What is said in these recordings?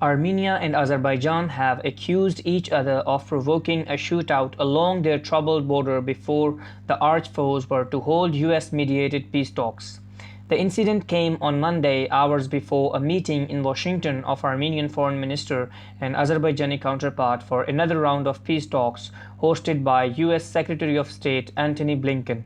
Armenia and Azerbaijan have accused each other of provoking a shootout along their troubled border before the arch-foes were to hold US-mediated peace talks. The incident came on Monday, hours before a meeting in Washington of Armenian Foreign Minister and Azerbaijani counterpart for another round of peace talks hosted by US Secretary of State Antony Blinken.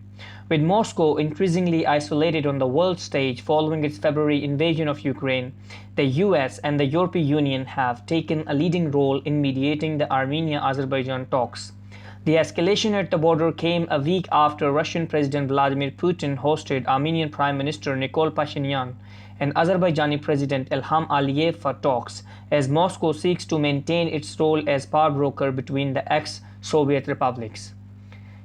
With Moscow increasingly isolated on the world stage following its February invasion of Ukraine, the US and the European Union have taken a leading role in mediating the Armenia-Azerbaijan talks. The escalation at the border came a week after Russian President Vladimir Putin hosted Armenian Prime Minister Nikol Pashinyan and Azerbaijani President Ilham Aliyev for talks, as Moscow seeks to maintain its role as power broker between the ex-Soviet republics.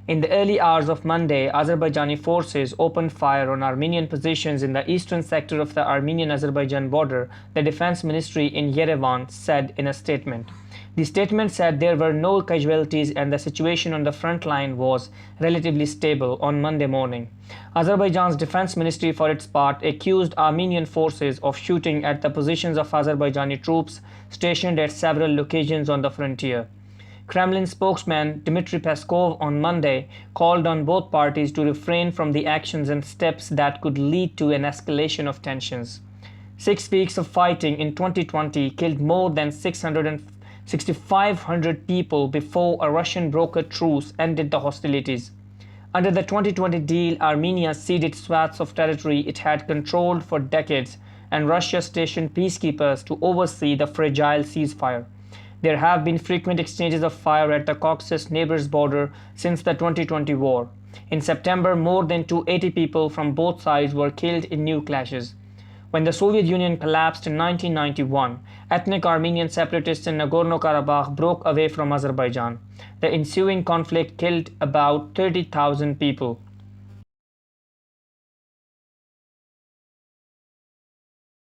In the early hours of Monday, Azerbaijani forces opened fire on Armenian positions in the eastern sector of the Armenian-Azerbaijan border, the Defense Ministry in Yerevan said in a statement. The statement said there were no casualties and the situation on the front line was relatively stable on Monday morning. Azerbaijan's Defense Ministry, for its part, accused Armenian forces of shooting at the positions of Azerbaijani troops stationed at several locations on the frontier. Kremlin spokesman Dmitry Peskov on Monday called on both parties to refrain from the actions and steps that could lead to an escalation of tensions. 6 weeks of fighting in 2020 killed more than 6,500 people before a Russian brokered truce ended the hostilities. Under the 2020 deal, Armenia ceded swaths of territory it had controlled for decades, and Russia stationed peacekeepers to oversee the fragile ceasefire. There have been frequent exchanges of fire at the Caucasus neighbors' border since the 2020 war. In September, more than 280 people from both sides were killed in new clashes. When the Soviet Union collapsed in 1991, ethnic Armenian separatists in Nagorno-Karabakh broke away from Azerbaijan. The ensuing conflict killed about 30,000 people.